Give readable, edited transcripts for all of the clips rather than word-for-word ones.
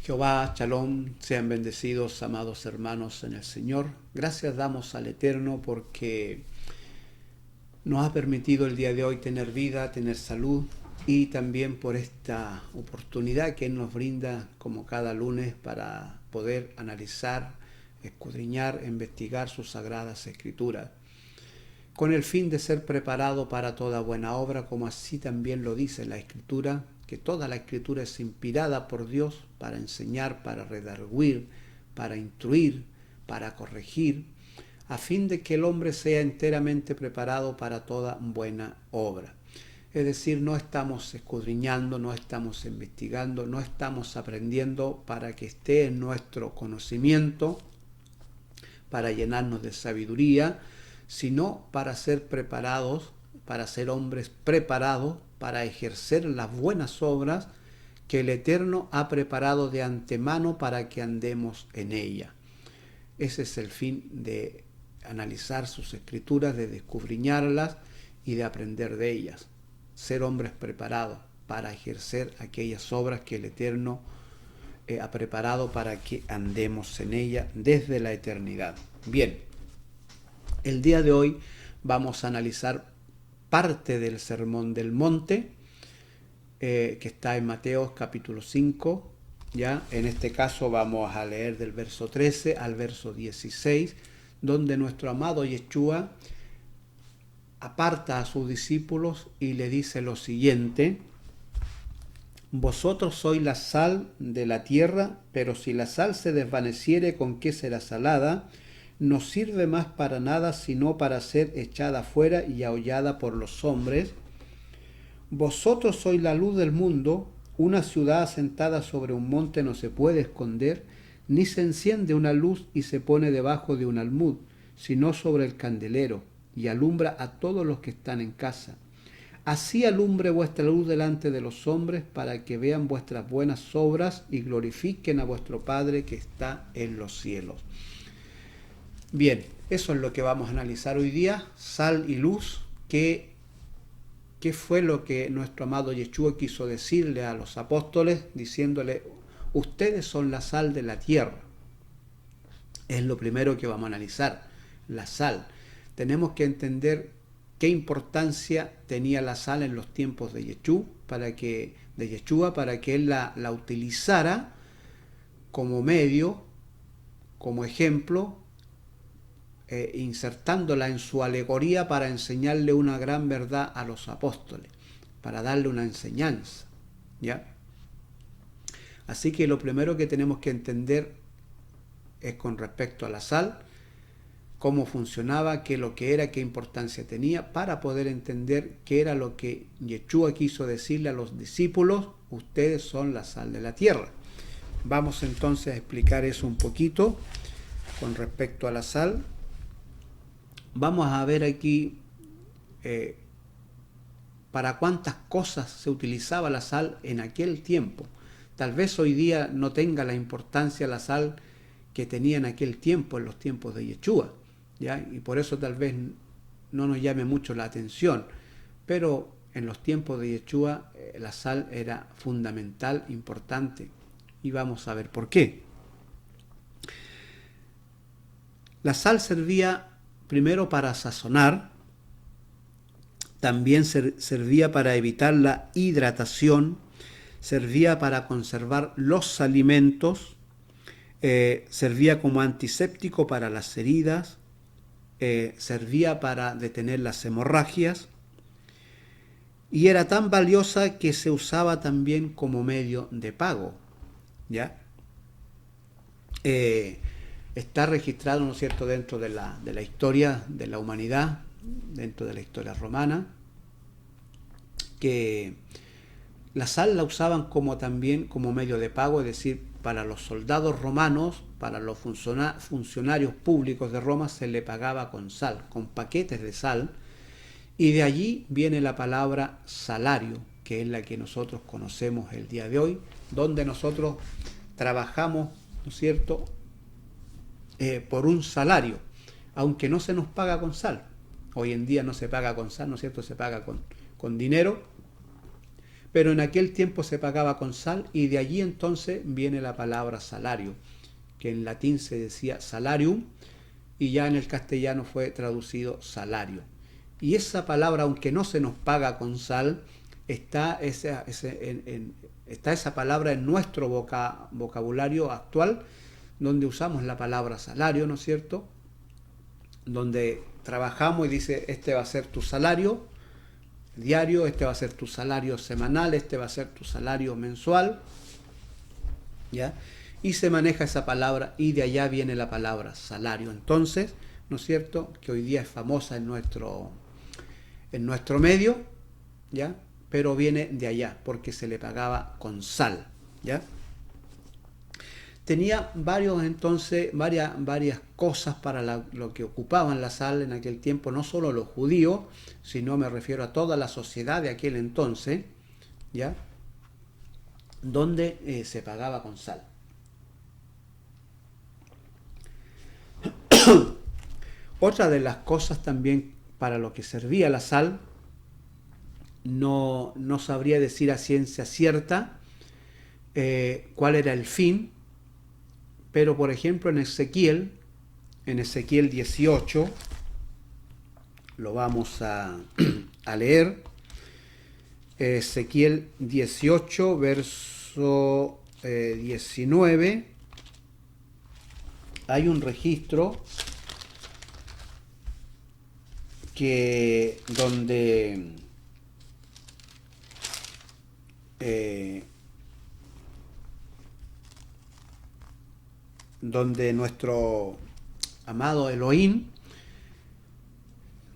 Jehová, Shalom, sean bendecidos, amados hermanos en el Señor. Gracias damos al Eterno porque nos ha permitido el día de hoy tener vida, tener salud y también por esta oportunidad que Él nos brinda como cada lunes para poder analizar, escudriñar, investigar sus sagradas escrituras, con el fin de ser preparado para toda buena obra, como así también lo dice la Escritura, que toda la Escritura es inspirada por Dios para enseñar, para redarguir, para instruir, para corregir, a fin de que el hombre sea enteramente preparado para toda buena obra. Es decir, no estamos escudriñando, no estamos investigando, no estamos aprendiendo para que esté en nuestro conocimiento, para llenarnos de sabiduría, sino para ser preparados, para ser hombres preparados, para ejercer las buenas obras que el Eterno ha preparado de antemano para que andemos en ella. Ese es el fin de analizar sus escrituras, de descubriñarlas y de aprender de ellas. Ser hombres preparados para ejercer aquellas obras que el Eterno ha preparado para que andemos en ella desde la eternidad. Bien, el día de hoy vamos a analizar parte del Sermón del Monte, que está en Mateo capítulo 5. ¿Ya? En este caso vamos a leer del verso 13 al verso 16, donde nuestro amado Yeshua aparta a sus discípulos y le dice lo siguiente: vosotros sois la sal de la tierra, pero si la sal se desvaneciere, ¿con qué será salada? No sirve más para nada, sino para ser echada fuera y ahollada por los hombres. Vosotros sois la luz del mundo. Una ciudad asentada sobre un monte no se puede esconder, ni se enciende una luz y se pone debajo de un almud, sino sobre el candelero, y alumbra a todos los que están en casa. Así alumbre vuestra luz delante de los hombres, para que vean vuestras buenas obras y glorifiquen a vuestro Padre que está en los cielos. Bien, eso es lo que vamos a analizar hoy día, sal y luz. ¿Qué fue lo que nuestro amado Yeshua quiso decirle a los apóstoles, diciéndole: ustedes son la sal de la tierra? Es lo primero que vamos a analizar, la sal. Tenemos que entender qué importancia tenía la sal en los tiempos de Yeshua, para que él la utilizara como medio, como ejemplo, insertándola en su alegoría para enseñarle una gran verdad a los apóstoles, para darle una enseñanza, ¿ya? Así que lo primero que tenemos que entender es con respecto a la sal, cómo funcionaba, qué lo que era, qué importancia tenía, para poder entender qué era lo que Yeshua quiso decirle a los discípulos: ustedes son la sal de la tierra. Vamos entonces a explicar eso un poquito con respecto a la sal. Vamos a ver aquí para cuántas cosas se utilizaba la sal en aquel tiempo. Tal vez hoy día no tenga la importancia la sal que tenía en aquel tiempo, en los tiempos de Yeshua, ¿ya? Y por eso tal vez no nos llame mucho la atención. Pero en los tiempos de Yeshua la sal era fundamental, importante. Y vamos a ver por qué. La sal servía primero para sazonar, también servía para evitar la hidratación, servía para conservar los alimentos, servía como antiséptico para las heridas, servía para detener las hemorragias, y era tan valiosa que se usaba también como medio de pago, ¿ya? Está registrado, ¿no es cierto?, dentro de la historia de la humanidad, dentro de la historia romana, que la sal la usaban también como medio de pago, es decir, para los soldados romanos, para los funcionarios públicos de Roma se le pagaba con sal, con paquetes de sal, y de allí viene la palabra salario, que es la que nosotros conocemos el día de hoy, donde nosotros trabajamos, ¿no es cierto?, por un salario, aunque no se nos paga con sal. Hoy en día no se paga con sal, ¿no es cierto?, se paga con dinero, pero en aquel tiempo se pagaba con sal, y de allí entonces viene la palabra salario, que en latín se decía salarium, y ya en el castellano fue traducido salario. Y esa palabra, aunque no se nos paga con sal, está esa palabra en nuestro vocabulario actual, donde usamos la palabra salario, ¿no es cierto? Donde trabajamos y dice, este va a ser tu salario diario, este va a ser tu salario semanal, este va a ser tu salario mensual, ¿ya? Y se maneja esa palabra, y de allá viene la palabra salario. Entonces, ¿no es cierto?, que hoy día es famosa en nuestro medio, ¿ya? Pero viene de allá, porque se le pagaba con sal, ¿ya? Tenía varias cosas para lo que ocupaban la sal en aquel tiempo, no solo los judíos, sino me refiero a toda la sociedad de aquel entonces, ¿ya? Donde se pagaba con sal. Otra de las cosas también para lo que servía la sal, no sabría decir a ciencia cierta cuál era el fin, pero por ejemplo en Ezequiel 18, lo vamos a leer, Ezequiel 18, verso 19, hay un registro donde nuestro amado Elohim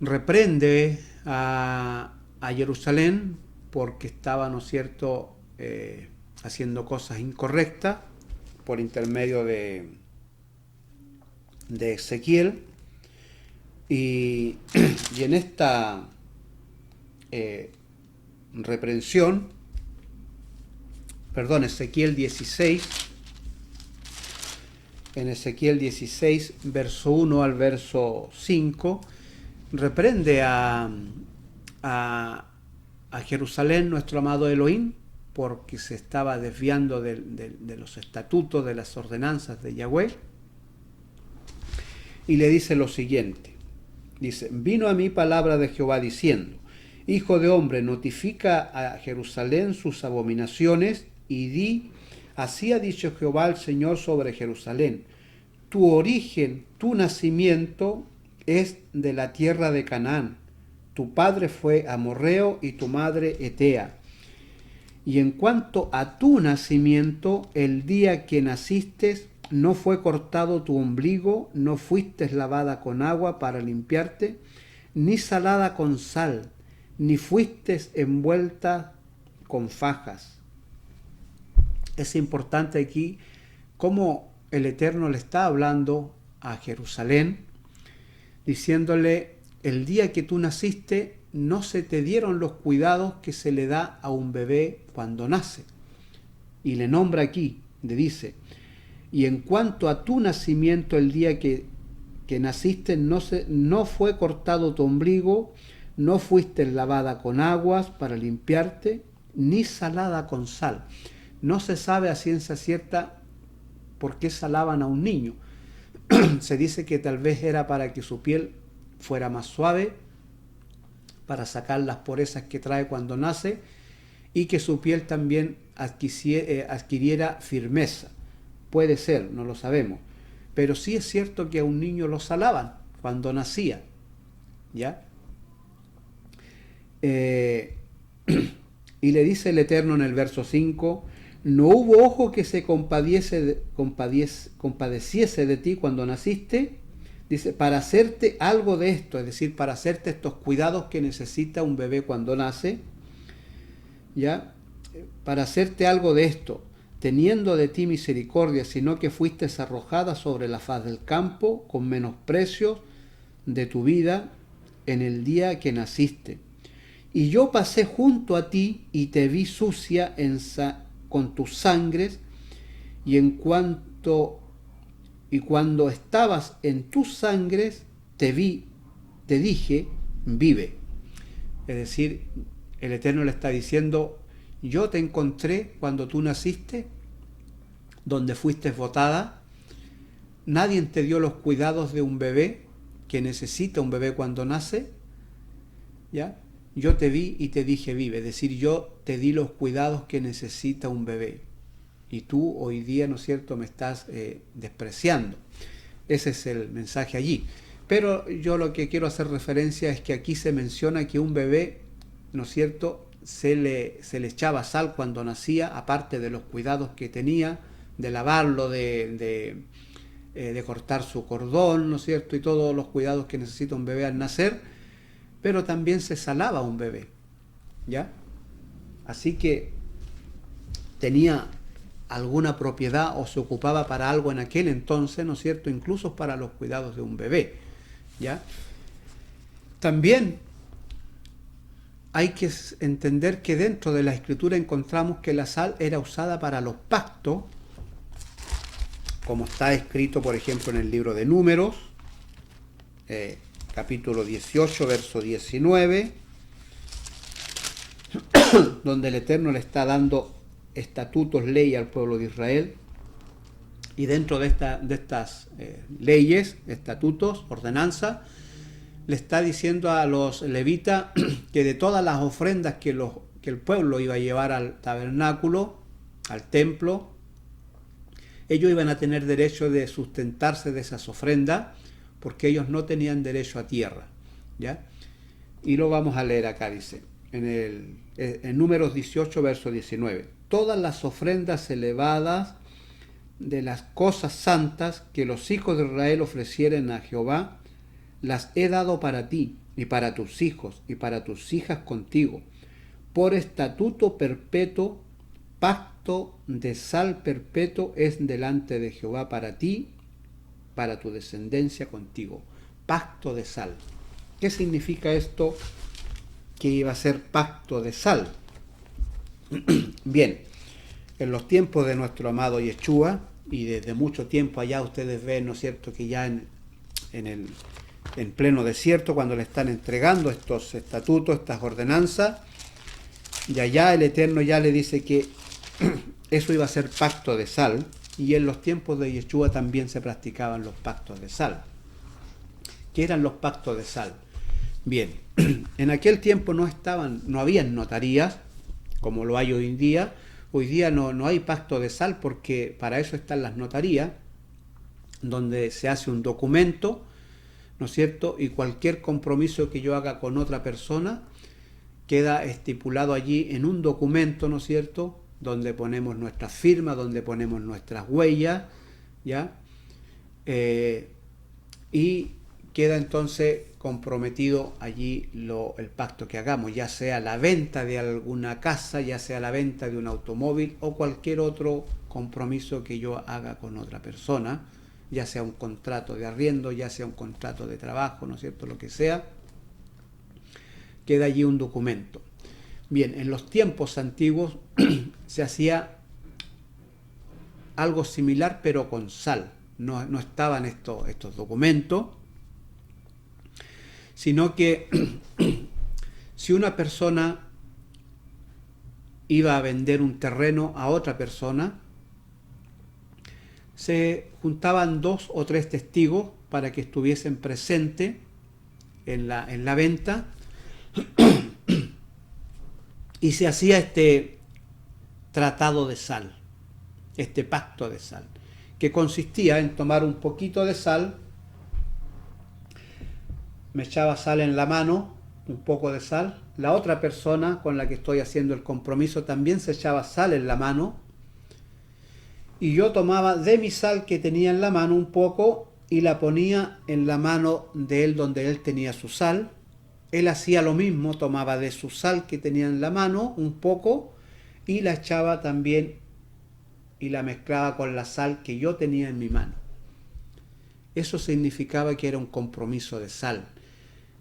reprende a Jerusalén porque estaba, ¿no es cierto?, haciendo cosas incorrectas por intermedio de Ezequiel, y en esta reprensión, Ezequiel 16, en Ezequiel 16, verso 1 al verso 5, reprende a Jerusalén, nuestro amado Elohim, porque se estaba desviando de los estatutos, de las ordenanzas de Yahweh, y le dice lo siguiente. Dice, vino a mí palabra de Jehová diciendo, hijo de hombre, notifica a Jerusalén sus abominaciones, y di, así ha dicho Jehová el Señor sobre Jerusalén, tu origen, tu nacimiento es de la tierra de Canaán, tu padre fue amorreo y tu madre hetea. Y en cuanto a tu nacimiento, el día que naciste, no fue cortado tu ombligo, no fuiste lavada con agua para limpiarte, ni salada con sal, ni fuiste envuelta con fajas. Es importante aquí cómo el Eterno le está hablando a Jerusalén, diciéndole, el día que tú naciste, no se te dieron los cuidados que se le da a un bebé cuando nace. Y le nombra aquí, le dice, y en cuanto a tu nacimiento, el día que naciste, no fue cortado tu ombligo, no fuiste lavada con aguas para limpiarte, ni salada con sal. No se sabe a ciencia cierta por qué salaban a un niño. Se dice que tal vez era para que su piel fuera más suave, para sacar las purezas que trae cuando nace, y que su piel también adquiriera firmeza. Puede ser, no lo sabemos. Pero sí es cierto que a un niño lo salaban cuando nacía. ¿Ya? Y le dice el Eterno en el verso 5, no hubo ojo que se compadeciese de ti cuando naciste, dice, para hacerte algo de esto, es decir, para hacerte estos cuidados que necesita un bebé cuando nace, ¿ya? Para hacerte algo de esto, teniendo de ti misericordia, sino que fuiste arrojada sobre la faz del campo con menosprecio de tu vida en el día que naciste. Y yo pasé junto a ti y te vi sucia con tus sangres, y cuando estabas en tus sangres, te dije, vive. Es decir, el Eterno le está diciendo, yo te encontré cuando tú naciste, donde fuiste botada. Nadie te dio los cuidados de un bebé, que necesita un bebé cuando nace, ¿ya? Yo te vi y te dije vive, es decir, yo te di los cuidados que necesita un bebé. Y tú hoy día, ¿no es cierto?, me estás despreciando. Ese es el mensaje allí. Pero yo lo que quiero hacer referencia es que aquí se menciona que un bebé, ¿no es cierto?, se le echaba sal cuando nacía, aparte de los cuidados que tenía, de lavarlo, de cortar su cordón, ¿no es cierto?, y todos los cuidados que necesita un bebé al nacer, pero también se salaba un bebé, ¿ya? Así que tenía alguna propiedad o se ocupaba para algo en aquel entonces, ¿no es cierto?, incluso para los cuidados de un bebé, ¿ya? También hay que entender que dentro de la Escritura encontramos que la sal era usada para los pactos, como está escrito, por ejemplo, en el libro de Números, capítulo 18, verso 19, donde el Eterno le está dando estatutos, ley al pueblo de Israel, y dentro de estas leyes, estatutos, ordenanzas, le está diciendo a los levitas que de todas las ofrendas que el pueblo iba a llevar al tabernáculo, al templo, ellos iban a tener derecho de sustentarse de esas ofrendas, porque ellos no tenían derecho a tierra, ¿ya? Y lo vamos a leer acá, dice, en Números 18, verso 19. Todas las ofrendas elevadas de las cosas santas que los hijos de Israel ofrecieren a Jehová, las he dado para ti, y para tus hijos, y para tus hijas contigo, por estatuto perpetuo, pacto de sal perpetuo es delante de Jehová para ti, para tu descendencia contigo. Pacto de sal. ¿Qué significa esto que iba a ser pacto de sal? Bien, en los tiempos de nuestro amado Yeshua, y desde mucho tiempo allá ustedes ven, ¿no es cierto?, que ya en pleno desierto, cuando le están entregando estos estatutos, estas ordenanzas, y allá el Eterno ya le dice que eso iba a ser pacto de sal, y en los tiempos de Yeshua también se practicaban los pactos de sal. ¿Qué eran los pactos de sal? Bien, en aquel tiempo no habían notarías, como lo hay hoy en día. Hoy día no hay pacto de sal porque para eso están las notarías, donde se hace un documento, ¿no es cierto? Y cualquier compromiso que yo haga con otra persona queda estipulado allí en un documento, ¿no es cierto?, donde ponemos nuestras firmas, donde ponemos nuestras huellas, ¿ya? Y queda entonces comprometido allí el pacto que hagamos, ya sea la venta de alguna casa, ya sea la venta de un automóvil o cualquier otro compromiso que yo haga con otra persona, ya sea un contrato de arriendo, ya sea un contrato de trabajo, ¿no es cierto?, lo que sea, queda allí un documento. Bien, en los tiempos antiguos se hacía algo similar, pero con sal. No estaban estos documentos, sino que si una persona iba a vender un terreno a otra persona, se juntaban 2 o 3 testigos para que estuviesen presentes en la venta, y se hacía este tratado de sal, este pacto de sal, que consistía en tomar un poquito de sal, me echaba sal en la mano, un poco de sal, la otra persona con la que estoy haciendo el compromiso también se echaba sal en la mano, y yo tomaba de mi sal que tenía en la mano un poco y la ponía en la mano de él donde él tenía su sal. Él hacía lo mismo, tomaba de su sal que tenía en la mano un poco y la echaba también y la mezclaba con la sal que yo tenía en mi mano. Eso significaba que era un compromiso de sal.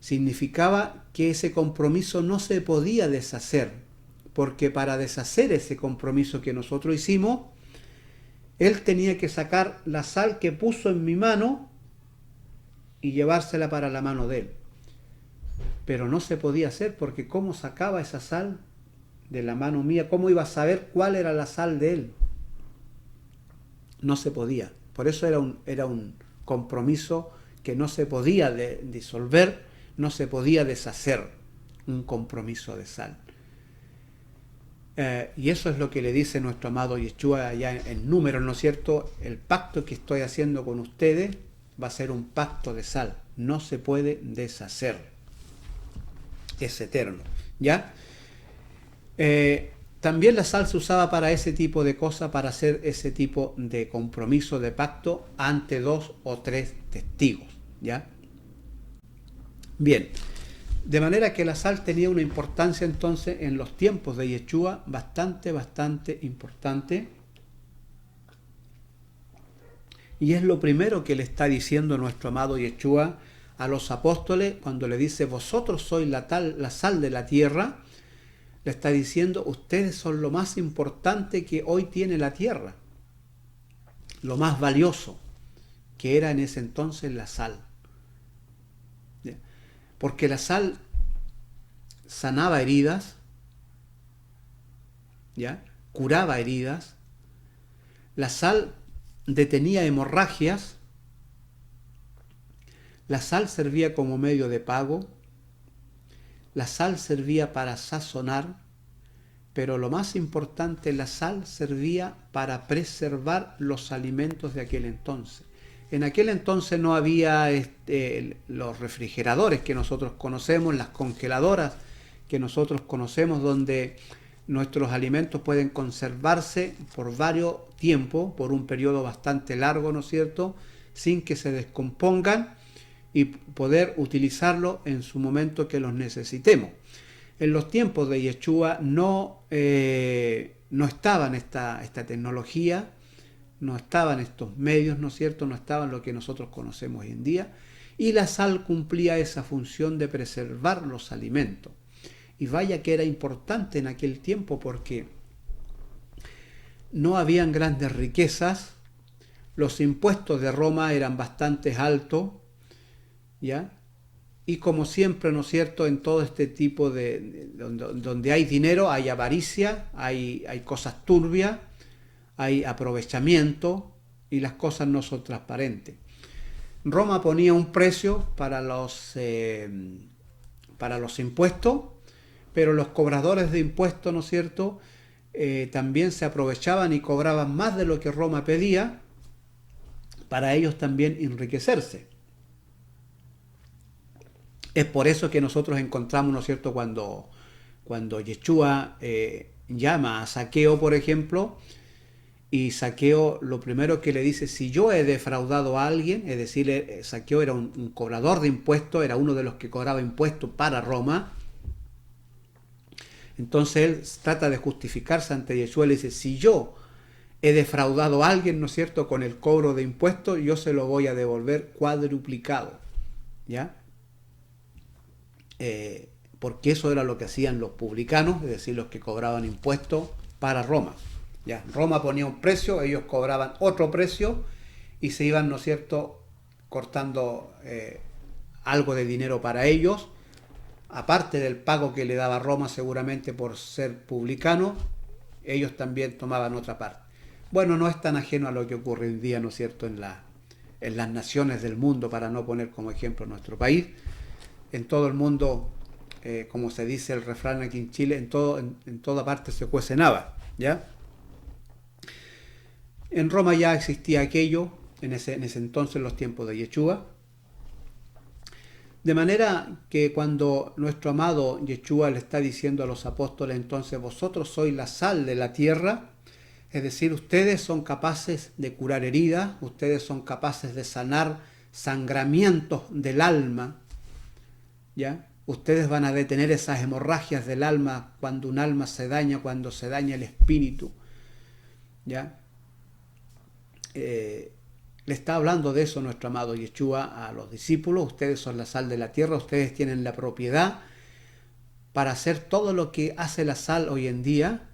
Significaba que ese compromiso no se podía deshacer, porque para deshacer ese compromiso que nosotros hicimos, él tenía que sacar la sal que puso en mi mano y llevársela para la mano de él. Pero no se podía hacer porque ¿cómo sacaba esa sal? de la mano mía, ¿cómo iba a saber cuál era la sal de él? No se podía. Por eso era un compromiso que no se podía disolver, no se podía deshacer, un compromiso de sal. Y eso es lo que le dice nuestro amado Yeshua allá en Números, ¿no es cierto? El pacto que estoy haciendo con ustedes va a ser un pacto de sal, no se puede deshacer, es eterno, ¿ya? También la sal se usaba para ese tipo de cosas, para hacer ese tipo de compromiso, de pacto ante 2 o 3 testigos, ¿ya? Bien, de manera que la sal tenía una importancia entonces en los tiempos de Yeshua bastante importante. Y es lo primero que le está diciendo nuestro amado Yeshua a los apóstoles cuando le dice, vosotros sois la sal de la tierra. Le está diciendo, ustedes son lo más importante que hoy tiene la tierra, lo más valioso, que era en ese entonces la sal. Porque la sal sanaba heridas, ¿ya? Curaba heridas, la sal detenía hemorragias, la sal servía como medio de pago, la sal servía para sazonar, pero lo más importante, la sal servía para preservar los alimentos de aquel entonces. En aquel entonces no había los refrigeradores que nosotros conocemos, las congeladoras que nosotros conocemos, donde nuestros alimentos pueden conservarse por varios tiempos, por un periodo bastante largo, ¿no es cierto?, sin que se descompongan y poder utilizarlo en su momento que los necesitemos. En los tiempos de Yeshua no estaban esta tecnología, no estaban estos medios, ¿no es cierto?, no estaban lo que nosotros conocemos hoy en día, y la sal cumplía esa función de preservar los alimentos. Y vaya que era importante en aquel tiempo porque no habían grandes riquezas, los impuestos de Roma eran bastante altos, ¿ya? Y como siempre, ¿no es cierto?, en todo este tipo donde hay dinero, hay avaricia, hay cosas turbias, hay aprovechamiento y las cosas no son transparentes. Roma ponía un precio para los impuestos, pero los cobradores de impuestos, ¿no es cierto?, también se aprovechaban y cobraban más de lo que Roma pedía para ellos también enriquecerse. Es por eso que nosotros encontramos, ¿no es cierto?, cuando Yeshua llama a Zaqueo, por ejemplo, y Zaqueo lo primero que le dice, si yo he defraudado a alguien, es decir, Zaqueo era un cobrador de impuestos, era uno de los que cobraba impuestos para Roma. Entonces él trata de justificarse ante Yeshua y le dice, si yo he defraudado a alguien, ¿no es cierto?, con el cobro de impuestos, yo se lo voy a devolver cuadruplicado, ¿ya? Porque eso era lo que hacían los publicanos, es decir, los que cobraban impuestos para Roma. ¿Ya? Roma ponía un precio, ellos cobraban otro precio y se iban, ¿no es cierto?, cortando algo de dinero para ellos, aparte del pago que le daba Roma seguramente por ser publicano, ellos también tomaban otra parte. Bueno, no es tan ajeno a lo que ocurre hoy en día, ¿no es cierto?, en las naciones del mundo, para no poner como ejemplo nuestro país. En todo el mundo, como se dice el refrán aquí en Chile, en toda parte se cuece nava, ¿ya? En Roma ya existía aquello, en ese entonces, en los tiempos de Yeshua. De manera que cuando nuestro amado Yeshua le está diciendo a los apóstoles, entonces vosotros sois la sal de la tierra, es decir, ustedes son capaces de curar heridas, ustedes son capaces de sanar sangramientos del alma, ¿ya? Ustedes van a detener esas hemorragias del alma cuando un alma se daña, cuando se daña el espíritu, ¿ya? Le está hablando de eso nuestro amado Yeshua a los discípulos. Ustedes son la sal de la tierra, ustedes tienen la propiedad para hacer todo lo que hace la sal hoy en día,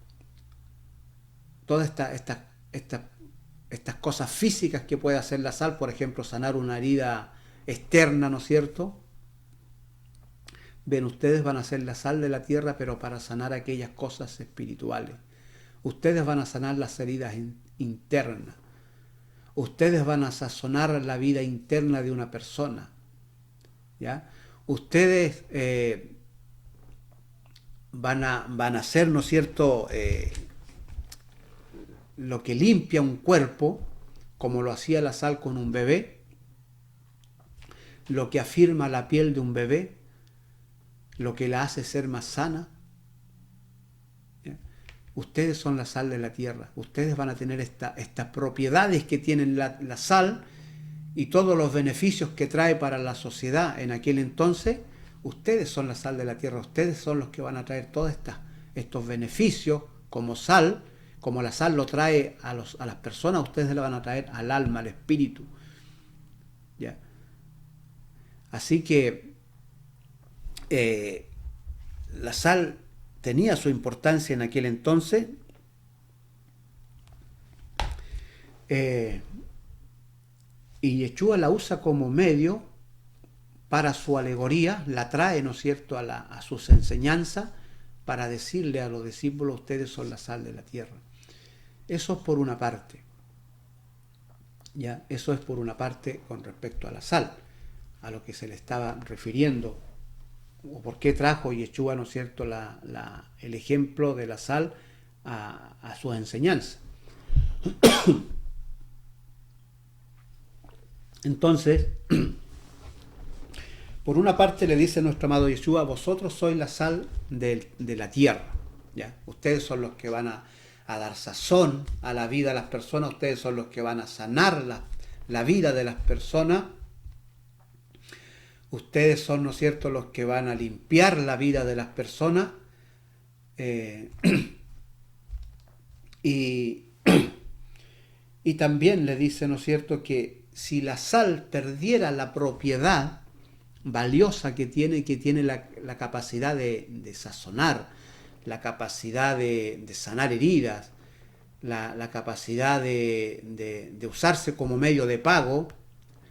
todas estas cosas físicas que puede hacer la sal, por ejemplo, sanar una herida externa, ¿no es cierto?, Ven, ustedes van a ser la sal de la tierra, pero para sanar aquellas cosas espirituales. Ustedes van a sanar las heridas internas. Ustedes van a sazonar la vida interna de una persona. ¿Ya? Ustedes van a hacer, ¿no es cierto?, lo que limpia un cuerpo, como lo hacía la sal con un bebé, lo que afirma la piel de un bebé, lo que la hace ser más sana. ¿Ya? Ustedes son la sal de la tierra. Ustedes van a tener estas propiedades que tienen la sal y todos los beneficios que trae para la sociedad en aquel entonces. Ustedes son la sal de la tierra. Ustedes son los que van a traer todos estos beneficios como sal. Como la sal lo trae a las personas, ustedes le van a traer al alma, al espíritu. ¿Ya? Así que la sal tenía su importancia en aquel entonces. Y Yeshua la usa como medio para su alegoría, la trae, ¿no es cierto?, a sus enseñanzas, para decirle a los discípulos, ustedes son la sal de la tierra. Eso es por una parte. ¿Ya? Eso es por una parte con respecto a la sal, a lo que se le estaba refiriendo, o por qué trajo Yeshua, ¿no es cierto?, el ejemplo de la sal a sus enseñanzas. Entonces, por una parte le dice nuestro amado Yeshua, vosotros sois la sal de la tierra. ¿Ya? Ustedes son los que van a dar sazón a la vida de las personas, ustedes son los que van a sanar la vida de las personas, ustedes son, ¿no es cierto?, los que van a limpiar la vida de las personas, y también le dice, ¿no es cierto?, que si la sal perdiera la propiedad valiosa que tiene la capacidad de sazonar, la capacidad de sanar heridas, la capacidad de usarse como medio de pago,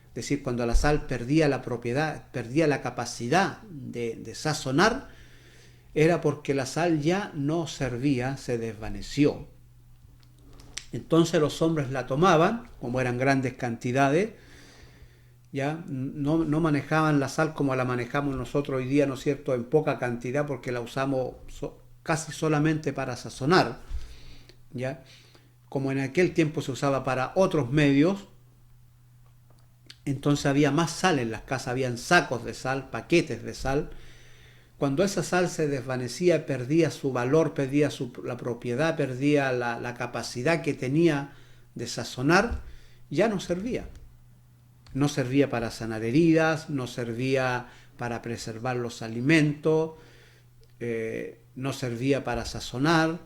es decir, cuando la sal perdía la propiedad, perdía la capacidad de sazonar, era porque la sal ya no servía, se desvaneció. Entonces los hombres la tomaban, como eran grandes cantidades, ya no manejaban la sal como la manejamos nosotros hoy día, ¿no es cierto?, en poca cantidad, porque la usamos casi solamente para sazonar, ¿ya? Como en aquel tiempo se usaba para otros medios, entonces había más sal en las casas, habían sacos de sal, paquetes de sal. Cuando esa sal se desvanecía, perdía su valor, perdía la propiedad, perdía la capacidad que tenía de sazonar, ya no servía. No servía para sanar heridas, no servía para preservar los alimentos, no servía para sazonar.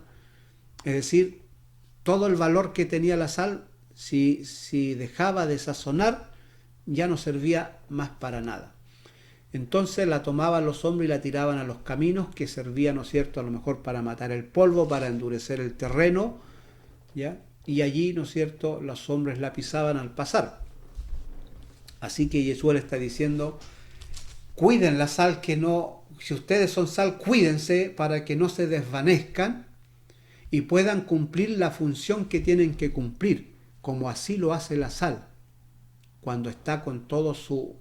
Es decir, todo el valor que tenía la sal, si dejaba de sazonar, ya no servía más para nada. Entonces la tomaban los hombres y la tiraban a los caminos, que servían, ¿no es cierto?, a lo mejor para matar el polvo, para endurecer el terreno, ¿ya? Y allí, ¿no es cierto?, los hombres la pisaban al pasar. Así que Yeshua le está diciendo, cuiden la sal, que no, si ustedes son sal, cuídense para que no se desvanezcan y puedan cumplir la función que tienen que cumplir, como así lo hace la sal, cuando está con todo su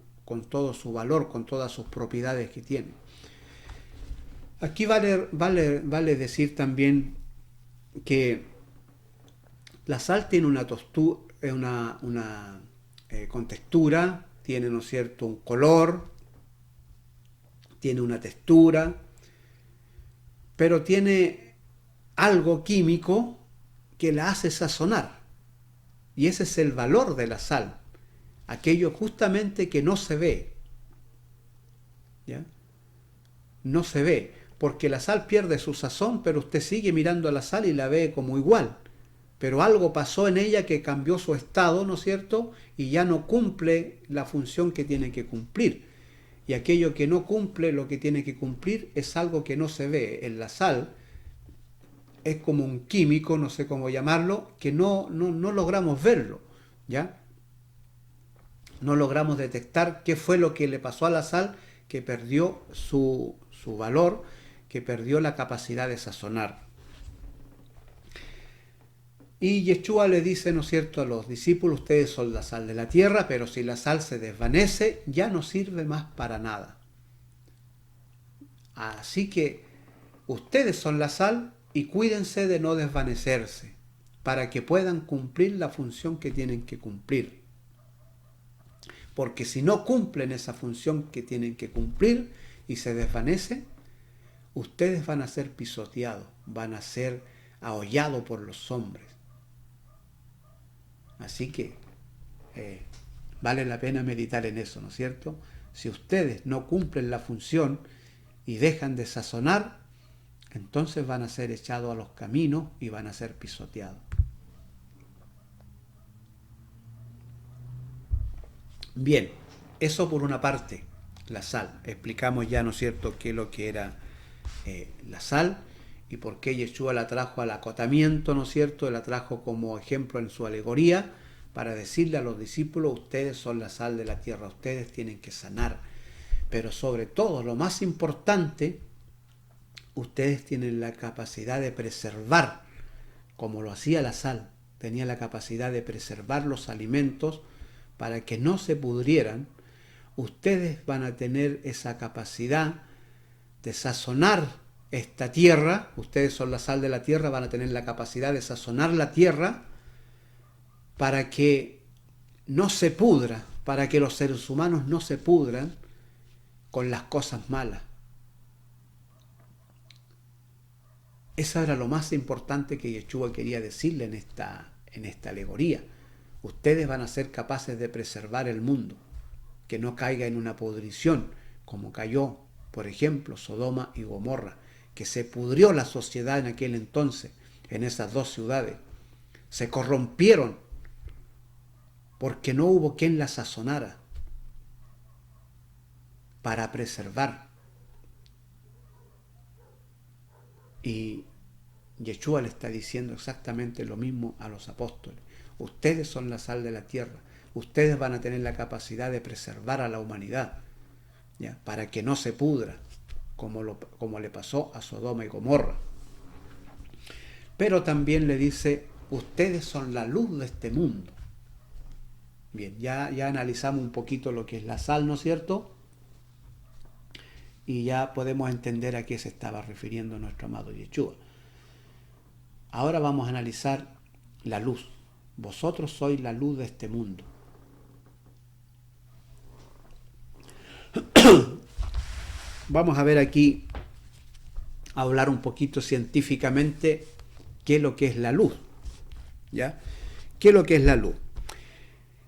valor, con todas sus propiedades que tiene. Aquí vale decir también que la sal tiene una contextura, tiene, ¿no es cierto?, un color, tiene una textura, pero tiene algo químico que la hace sazonar. Y ese es el valor de la sal, aquello justamente que no se ve. ¿Ya? No se ve, porque la sal pierde su sazón, pero usted sigue mirando a la sal y la ve como igual. Pero algo pasó en ella que cambió su estado, ¿no es cierto?, y ya no cumple la función que tiene que cumplir. Y aquello que no cumple lo que tiene que cumplir es algo que no se ve. En la sal es como un químico, no sé cómo llamarlo, que no logramos verlo, ¿ya? No logramos detectar qué fue lo que le pasó a la sal, que perdió su valor, que perdió la capacidad de sazonar. Y Yeshua le dice, ¿no es cierto?, a los discípulos: ustedes son la sal de la tierra, pero si la sal se desvanece, ya no sirve más para nada. Así que ustedes son la sal y cuídense de no desvanecerse, para que puedan cumplir la función que tienen que cumplir. Porque si no cumplen esa función que tienen que cumplir y se desvanece, ustedes van a ser pisoteados, van a ser ahollados por los hombres. Así que vale la pena meditar en eso, ¿no es cierto? Si ustedes no cumplen la función y dejan de sazonar, entonces van a ser echados a los caminos y van a ser pisoteados. Bien, eso por una parte, la sal. Explicamos ya, ¿no es cierto?, qué es lo que era la sal y por qué Yeshua la trajo al acotamiento, ¿no es cierto?, la trajo como ejemplo en su alegoría para decirle a los discípulos: ustedes son la sal de la tierra, ustedes tienen que sanar. Pero sobre todo, lo más importante, ustedes tienen la capacidad de preservar, como lo hacía la sal, tenía la capacidad de preservar los alimentos para que no se pudrieran. Ustedes van a tener esa capacidad de sazonar esta tierra, ustedes son la sal de la tierra, van a tener la capacidad de sazonar la tierra para que no se pudra, para que los seres humanos no se pudran con las cosas malas. Eso era lo más importante que Yeshua quería decirle en esta alegoría. Ustedes van a ser capaces de preservar el mundo, que no caiga en una pudrición, como cayó, por ejemplo, Sodoma y Gomorra, que se pudrió la sociedad en aquel entonces, en esas dos ciudades. Se corrompieron porque no hubo quien la sazonara para preservar. Y Yeshua le está diciendo exactamente lo mismo a los apóstoles. Ustedes son la sal de la tierra. Ustedes van a tener la capacidad de preservar a la humanidad, ¿ya?, para que no se pudra, como le pasó a Sodoma y Gomorra. Pero también le dice: ustedes son la luz de este mundo. Bien, ya analizamos un poquito lo que es la sal, ¿no es cierto? Y ya podemos entender a qué se estaba refiriendo nuestro amado Yeshua. Ahora vamos a analizar la luz. Vosotros sois la luz de este mundo. Vamos a ver aquí, a hablar un poquito científicamente qué es lo que es la luz. ¿Ya? ¿Qué es lo que es la luz?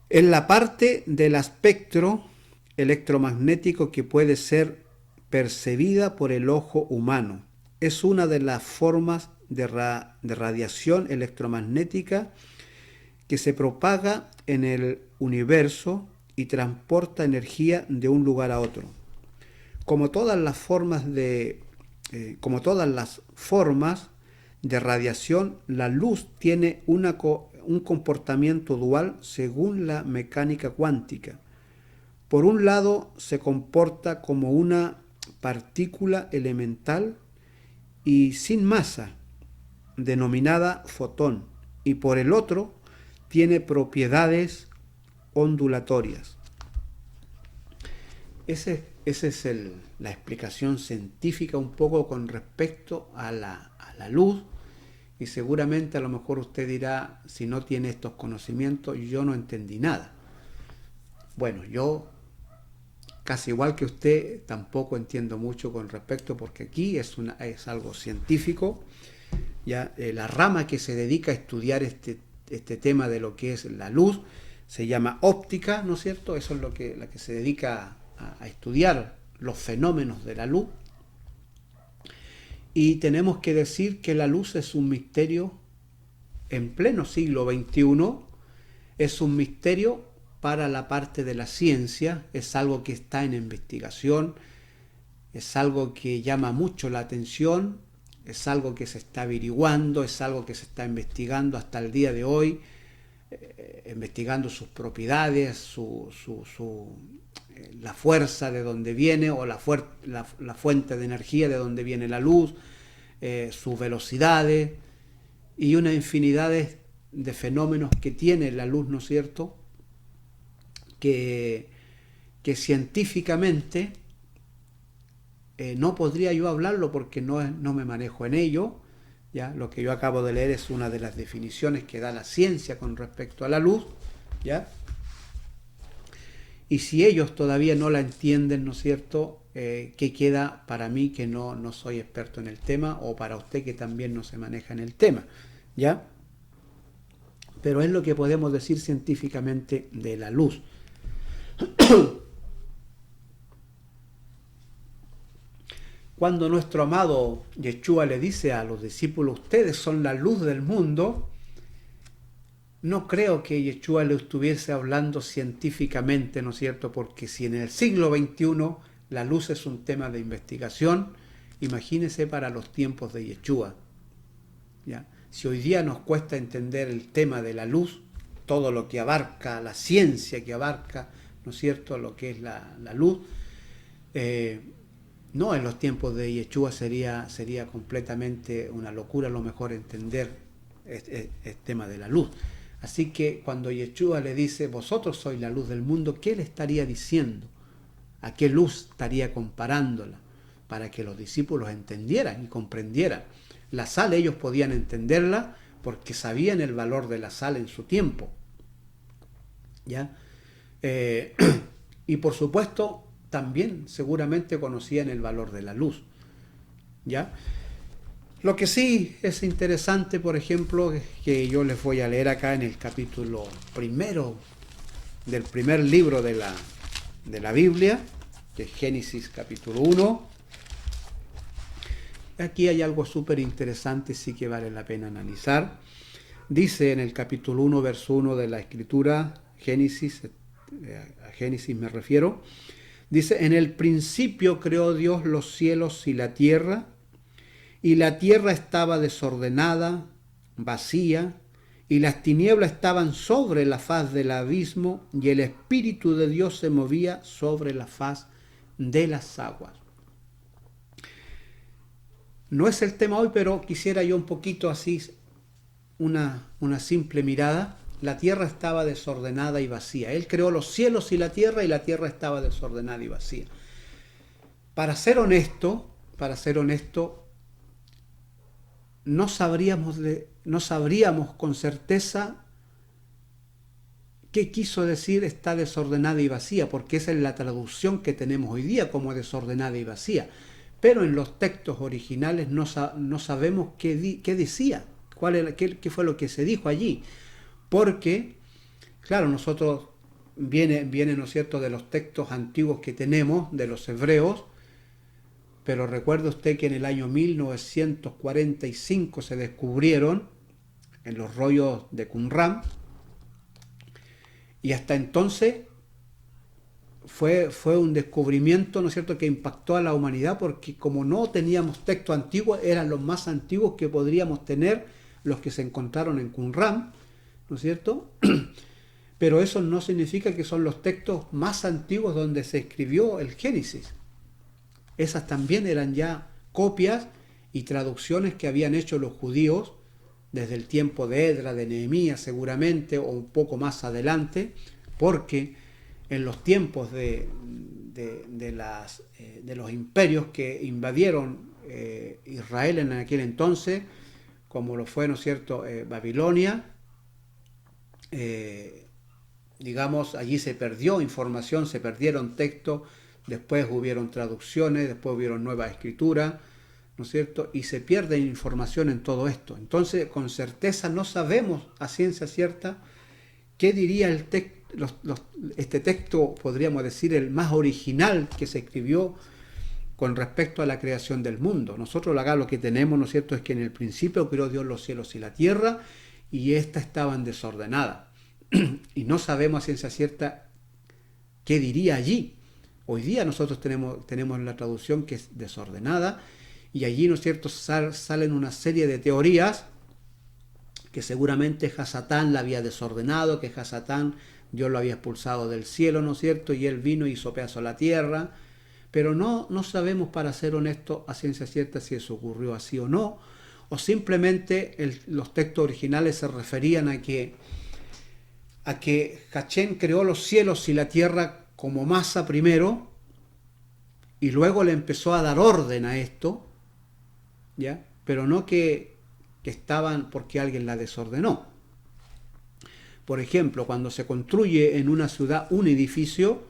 Es la parte del espectro electromagnético que puede ser percibida por el ojo humano. Es una de las formas de radiación electromagnética que se propaga en el universo y transporta energía de un lugar a otro. Como todas las formas de radiación, la luz tiene un comportamiento dual según la mecánica cuántica. Por un lado, se comporta como una partícula elemental y sin masa, denominada fotón, y por el otro, tiene propiedades ondulatorias. Esa es la explicación científica un poco con respecto a la luz, y seguramente a lo mejor usted dirá, si no tiene estos conocimientos, yo no entendí nada. Bueno, yo casi igual que usted tampoco entiendo mucho con respecto, porque aquí es algo científico, ya la rama que se dedica a estudiar este tema de lo que es la luz se llama óptica, ¿no es cierto? Eso es la que se dedica a estudiar los fenómenos de la luz. Y tenemos que decir que la luz es un misterio en pleno siglo XXI, es un misterio para la parte de la ciencia, es algo que está en investigación, es algo que llama mucho la atención, es algo que se está averiguando, es algo que se está investigando hasta el día de hoy. investigando sus propiedades, la fuerza de donde viene, o la fuente de energía de donde viene la luz, sus velocidades y una infinidad de fenómenos que tiene la luz, ¿no es cierto?, que científicamente no podría yo hablarlo porque no me manejo en ello. ¿Ya? Lo que yo acabo de leer es una de las definiciones que da la ciencia con respecto a la luz, ¿ya? Y si ellos todavía no la entienden, ¿no es cierto?, ¿qué queda para mí, que no soy experto en el tema, o para usted, que también no se maneja en el tema, ¿ya? Pero es lo que podemos decir científicamente de la luz. Cuando nuestro amado Yeshua le dice a los discípulos, ustedes son la luz del mundo, no creo que Yeshua le estuviese hablando científicamente, ¿no es cierto? Porque si en el siglo XXI la luz es un tema de investigación, imagínese para los tiempos de Yeshua, ¿ya? Si hoy día nos cuesta entender el tema de la luz, todo lo que abarca, la ciencia que abarca, ¿no es cierto?, lo que es la luz, no, en los tiempos de Yeshua sería completamente una locura a lo mejor entender el tema de la luz. Así que cuando Yeshua le dice, vosotros sois la luz del mundo, ¿qué le estaría diciendo? ¿A qué luz estaría comparándola? Para que los discípulos entendieran y comprendieran. La sal ellos podían entenderla porque sabían el valor de la sal en su tiempo, ¿ya? Y por supuesto también seguramente conocían el valor de la luz, ¿ya? Lo que sí es interesante, por ejemplo, es que yo les voy a leer acá en el capítulo primero del primer libro de la Biblia, que es Génesis capítulo 1. Aquí hay algo súper interesante, sí que vale la pena analizar. Dice en el capítulo 1, verso 1 de la Escritura, Génesis, a Génesis me refiero, dice, en el principio creó Dios los cielos y la tierra estaba desordenada, vacía, y las tinieblas estaban sobre la faz del abismo, y el Espíritu de Dios se movía sobre la faz de las aguas. No es el tema hoy, pero quisiera yo un poquito así, una simple mirada. La tierra estaba desordenada y vacía. Él creó los cielos y la tierra estaba desordenada y vacía. Para ser honesto, no sabríamos con certeza qué quiso decir está desordenada y vacía, porque esa es la traducción que tenemos hoy día como desordenada y vacía. Pero en los textos originales no sabemos qué decía, qué fue lo que se dijo allí. Porque, claro, nosotros viene, ¿no es cierto?, de los textos antiguos que tenemos, de los hebreos, pero recuerde usted que en el año 1945 se descubrieron en los rollos de Qumran, y hasta entonces fue un descubrimiento, ¿no es cierto?, que impactó a la humanidad, porque como no teníamos textos antiguos, eran los más antiguos que podríamos tener los que se encontraron en Qumran, ¿no es cierto? Pero eso no significa que son los textos más antiguos donde se escribió el Génesis. Esas también eran ya copias y traducciones que habían hecho los judíos desde el tiempo de Edra, de Nehemías seguramente, o un poco más adelante, porque en los tiempos de los imperios que invadieron Israel en aquel entonces, como lo fue, ¿no es cierto?, Babilonia, digamos, allí se perdió información, se perdieron textos, después hubieron traducciones, después hubieron nuevas escrituras, ¿no es cierto?, y se pierde información en todo esto. Entonces, con certeza no sabemos a ciencia cierta qué diría este texto, podríamos decir, el más original que se escribió con respecto a la creación del mundo. Nosotros acá lo que tenemos, ¿no es cierto?, es que en el principio creó Dios los cielos y la tierra, y éstas estaban desordenadas. Y no sabemos a ciencia cierta qué diría allí. Hoy día nosotros tenemos la traducción que es desordenada, y allí, ¿no es cierto?, salen una serie de teorías que seguramente Hasatán la había desordenado, que Hasatán Dios lo había expulsado del cielo, ¿no es cierto? Y él vino y hizo pedazo a la tierra. Pero no sabemos, para ser honestos, a ciencia cierta si eso ocurrió así o no. O simplemente los textos originales se referían a que Hachén creó los cielos y la tierra como masa primero, y luego le empezó a dar orden a esto, ¿ya? Pero no que estaban porque alguien la desordenó. Por ejemplo, cuando se construye en una ciudad un edificio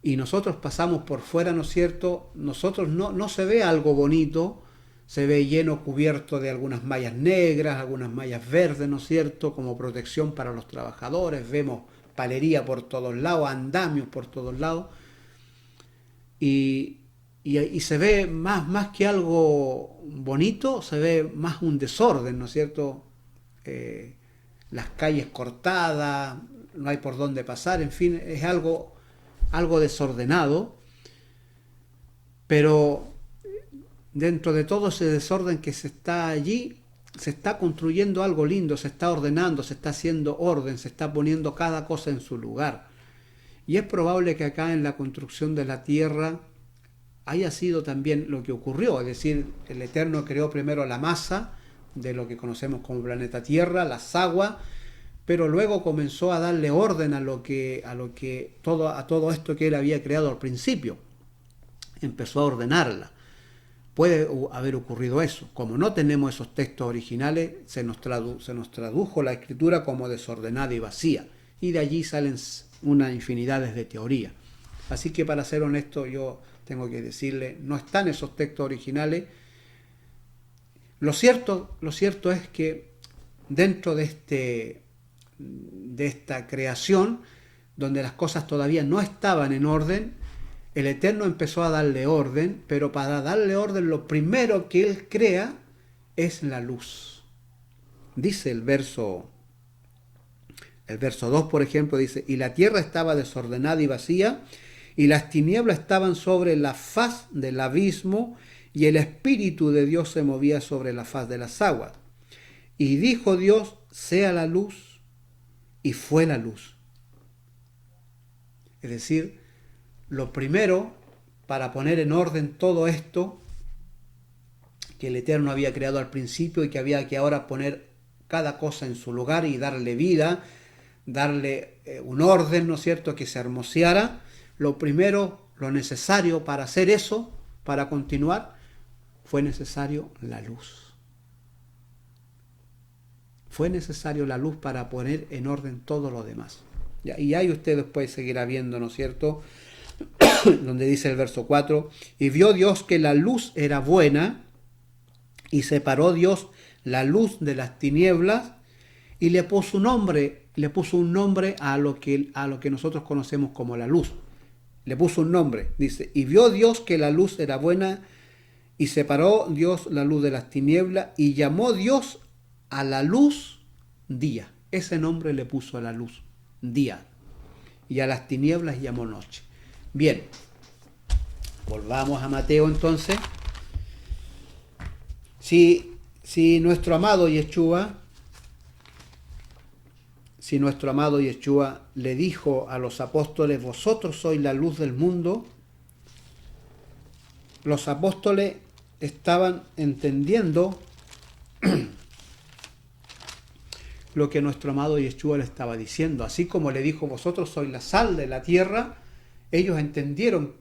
y nosotros pasamos por fuera, ¿no es cierto? Nosotros no se ve algo bonito, se ve lleno, cubierto de algunas mallas negras, algunas mallas verdes, ¿no es cierto? Como protección para los trabajadores, vemos palería por todos lados, andamios por todos lados, y se ve más que algo bonito, se ve más un desorden, ¿no es cierto? Las calles cortadas, no hay por dónde pasar, en fin, es algo desordenado, pero dentro de todo ese desorden que se está allí, se está construyendo algo lindo, se está ordenando, se está haciendo orden, se está poniendo cada cosa en su lugar. Y es probable que acá en la construcción de la tierra haya sido también lo que ocurrió, es decir, el Eterno creó primero la masa de lo que conocemos como planeta Tierra, las aguas, pero luego comenzó a darle orden a todo esto que él había creado al principio. Empezó a ordenarla. Puede haber ocurrido eso. Como no tenemos esos textos originales, se nos tradujo la escritura como desordenada y vacía. Y de allí salen una infinidad de teorías. Así que, para ser honesto, yo tengo que decirle, no están esos textos originales. Lo cierto es que dentro de esta creación, donde las cosas todavía no estaban en orden, el Eterno empezó a darle orden, pero para darle orden lo primero que Él crea es la luz. Dice el verso 2, por ejemplo, dice, y la tierra estaba desordenada y vacía, y las tinieblas estaban sobre la faz del abismo, y el Espíritu de Dios se movía sobre la faz de las aguas. Y dijo Dios, sea la luz, y fue la luz. Es decir, lo primero para poner en orden todo esto que el Eterno había creado al principio y que había que ahora poner cada cosa en su lugar y darle vida, darle un orden, ¿no es cierto?, que se hermoseara. Lo primero, lo necesario para hacer eso, para continuar, fue necesario la luz. Fue necesario la luz para poner en orden todo lo demás. Y ahí usted después seguirá viendo, ¿no es cierto?, donde dice el verso 4, y vio Dios que la luz era buena, y separó Dios la luz de las tinieblas, y le puso un nombre a lo que nosotros conocemos como la luz. Le puso un nombre, dice, y vio Dios que la luz era buena, y separó Dios la luz de las tinieblas, y llamó Dios a la luz día. Ese nombre le puso a la luz, día, y a las tinieblas llamó noche. Bien, volvamos a Mateo entonces. Si nuestro amado Yeshua le dijo a los apóstoles, vosotros sois la luz del mundo, los apóstoles estaban entendiendo lo que nuestro amado Yeshua le estaba diciendo. Así como le dijo, vosotros sois la sal de la tierra, ellos entendieron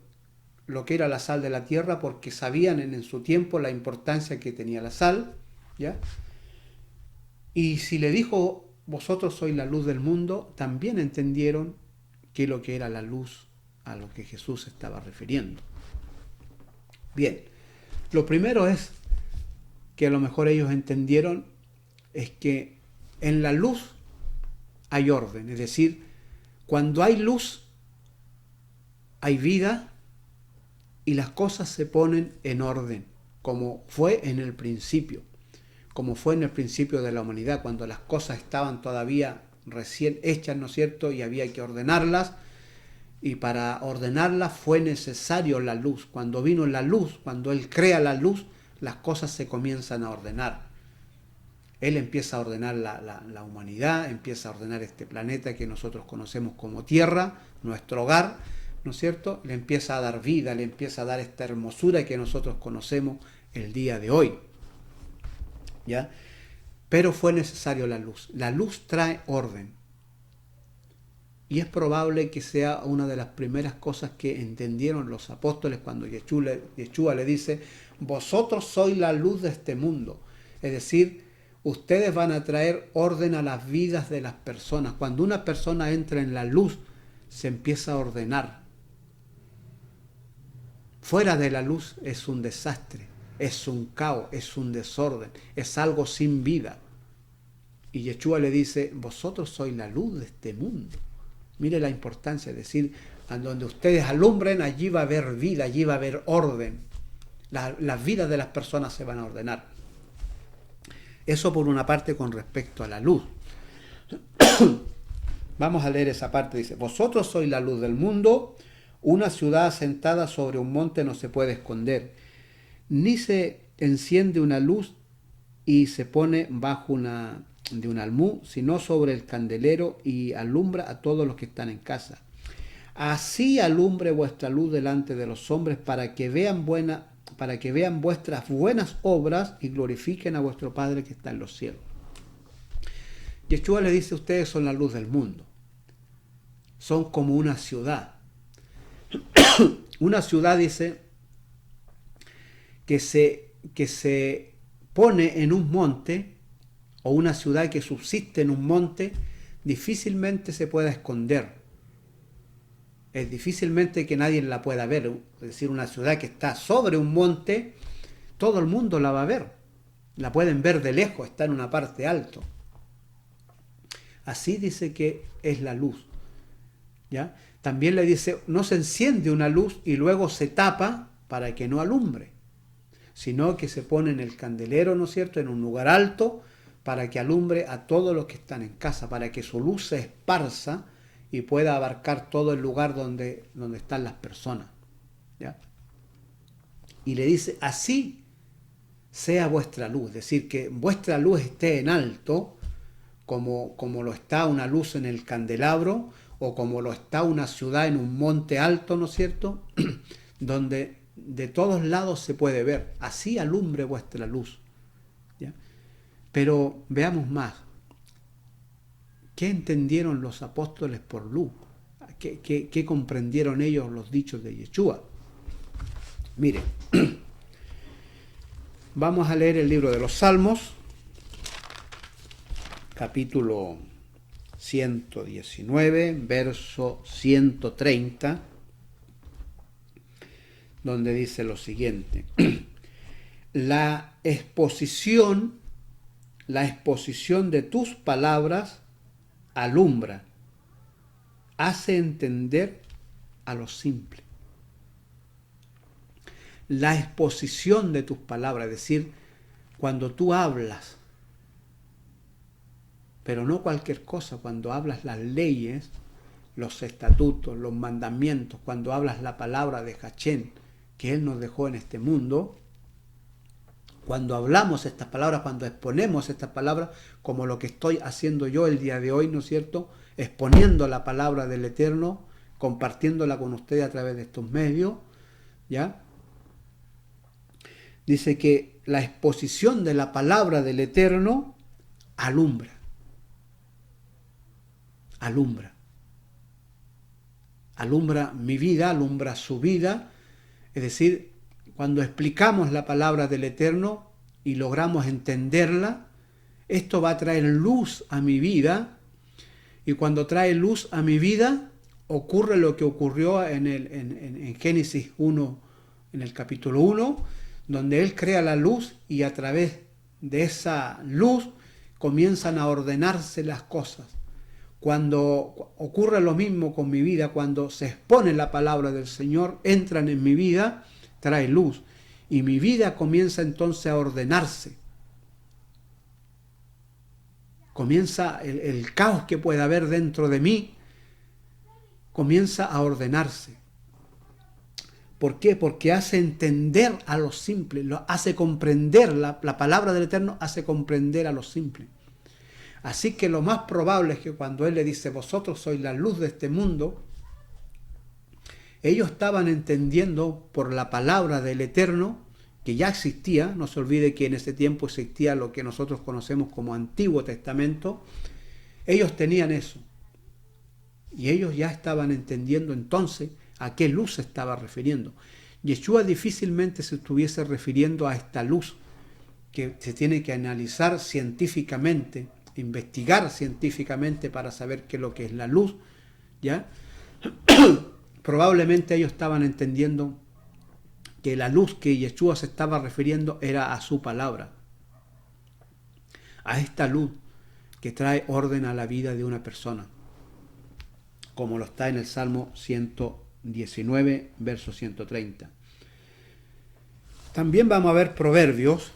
lo que era la sal de la tierra porque sabían en su tiempo la importancia que tenía la sal, ¿ya? Y si le dijo, vosotros sois la luz del mundo, también entendieron que lo que era la luz a lo que Jesús se estaba refiriendo. Bien, lo primero es que a lo mejor ellos entendieron es que en la luz hay orden, es decir, cuando hay luz hay vida y las cosas se ponen en orden, como fue en el principio de la humanidad, cuando las cosas estaban todavía recién hechas, ¿no es cierto?, y había que ordenarlas, y para ordenarlas fue necesario la luz. Cuando vino la luz, cuando Él crea la luz, las cosas se comienzan a ordenar. Él empieza a ordenar la humanidad, empieza a ordenar este planeta que nosotros conocemos como Tierra, nuestro hogar, ¿no es cierto? Le empieza a dar vida, le empieza a dar esta hermosura que nosotros conocemos el día de hoy, ¿ya? Pero fue necesario la luz. La luz trae orden. Y es probable que sea una de las primeras cosas que entendieron los apóstoles cuando Yeshua le dice, vosotros sois la luz de este mundo. Es decir, ustedes van a traer orden a las vidas de las personas. Cuando una persona entra en la luz, se empieza a ordenar. Fuera de la luz es un desastre, es un caos, es un desorden, es algo sin vida. Y Yeshua le dice, vosotros sois la luz de este mundo. Mire la importancia, es decir, a donde ustedes alumbren, allí va a haber vida, allí va a haber orden. Las vidas de las personas se van a ordenar. Eso por una parte con respecto a la luz. Vamos a leer esa parte, dice, vosotros sois la luz del mundo, una ciudad asentada sobre un monte no se puede esconder, ni se enciende una luz y se pone bajo de un almud, sino sobre el candelero y alumbra a todos los que están en casa. Así alumbre vuestra luz delante de los hombres para que vean vuestras buenas obras y glorifiquen a vuestro Padre que está en los cielos. Yeshua le dice, ustedes son la luz del mundo. Son como una ciudad. Una ciudad, dice, que se pone en un monte, o una ciudad que subsiste en un monte, difícilmente se pueda esconder. Es difícilmente que nadie la pueda ver. Es decir, una ciudad que está sobre un monte, todo el mundo la va a ver. La pueden ver de lejos, está en una parte alta. Así dice que es la luz. ¿Ya? También le dice, no se enciende una luz y luego se tapa para que no alumbre, sino que se pone en el candelero, ¿no es cierto?, en un lugar alto, para que alumbre a todos los que están en casa, para que su luz se esparza y pueda abarcar todo el lugar donde están las personas. ¿Ya? Y le dice, así sea vuestra luz, es decir, que vuestra luz esté en alto, como lo está una luz en el candelabro, o como lo está una ciudad en un monte alto, ¿no es cierto?, donde de todos lados se puede ver. Así alumbre vuestra luz. ¿Ya? Pero veamos más. ¿Qué entendieron los apóstoles por luz? ¿Qué comprendieron ellos los dichos de Yeshua? Mire, vamos a leer el libro de los Salmos, capítulo 119, verso 130, donde dice lo siguiente. La exposición de tus palabras alumbra, hace entender a los simples. La exposición de tus palabras, es decir, cuando tú hablas, pero no cualquier cosa, cuando hablas las leyes, los estatutos, los mandamientos, cuando hablas la palabra de Hachén, que Él nos dejó en este mundo, cuando hablamos estas palabras, cuando exponemos estas palabras, como lo que estoy haciendo yo el día de hoy, ¿no es cierto?, exponiendo la palabra del Eterno, compartiéndola con ustedes a través de estos medios, ¿ya? Dice que la exposición de la palabra del Eterno alumbra. Alumbra mi vida, alumbra su vida. Es decir, cuando explicamos la palabra del Eterno y logramos entenderla, esto va a traer luz a mi vida. Y cuando trae luz a mi vida, ocurre lo que ocurrió en Génesis 1, en el capítulo 1, donde Él crea la luz y a través de esa luz comienzan a ordenarse las cosas. Cuando ocurre lo mismo con mi vida, cuando se expone la palabra del Señor, entran en mi vida, trae luz. Y mi vida comienza entonces a ordenarse. Comienza el caos que pueda haber dentro de mí, comienza a ordenarse. ¿Por qué? Porque hace entender a los simples, lo hace comprender, la palabra del Eterno hace comprender a los simples. Así que lo más probable es que cuando Él le dice, vosotros sois la luz de este mundo, ellos estaban entendiendo por la palabra del Eterno, que ya existía. No se olvide que en ese tiempo existía lo que nosotros conocemos como Antiguo Testamento. Ellos tenían eso. Y ellos ya estaban entendiendo entonces a qué luz se estaba refiriendo. Yeshua difícilmente se estuviese refiriendo a esta luz que se tiene que analizar científicamente, investigar científicamente para saber qué es lo que es la luz, ¿ya? Probablemente ellos estaban entendiendo que la luz que Yeshua se estaba refiriendo era a su palabra, a esta luz que trae orden a la vida de una persona, como lo está en el Salmo 119, verso 130. También vamos a ver Proverbios,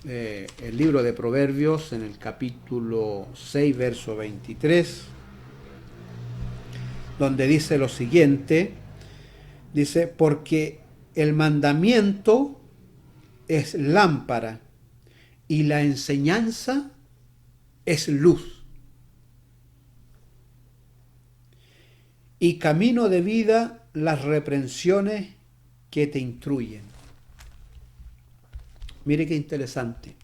el libro de Proverbios en el capítulo 6, verso 23, donde dice lo siguiente, dice, porque el mandamiento es lámpara y la enseñanza es luz, y camino de vida las reprensiones que te instruyen. Mire qué interesante,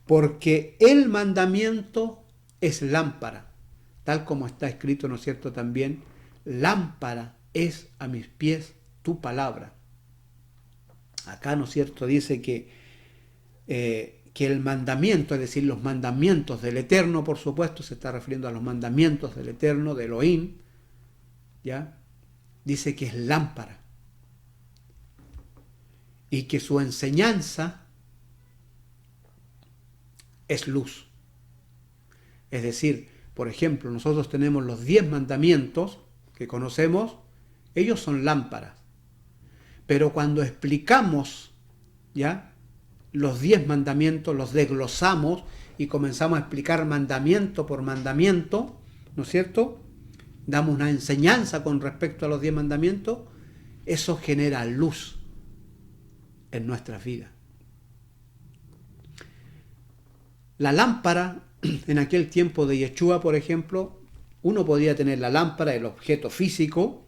porque el mandamiento es lámpara, tal como está escrito, ¿no es cierto?, también, lámpara es a mis pies tu palabra. Acá, ¿no es cierto?, dice que el mandamiento, es decir, los mandamientos del Eterno, por supuesto, se está refiriendo a los mandamientos del Eterno, de Elohim, ¿ya? Dice que es lámpara y que su enseñanza es luz. Es decir, por ejemplo, nosotros tenemos los 10 mandamientos que conocemos, ellos son lámparas. Pero cuando explicamos, ¿ya?, los 10 mandamientos, los desglosamos y comenzamos a explicar mandamiento por mandamiento, ¿no es cierto?, damos una enseñanza con respecto a los 10 mandamientos, eso genera luz en nuestras vidas. La lámpara, en aquel tiempo de Yeshua, por ejemplo, uno podía tener la lámpara, el objeto físico,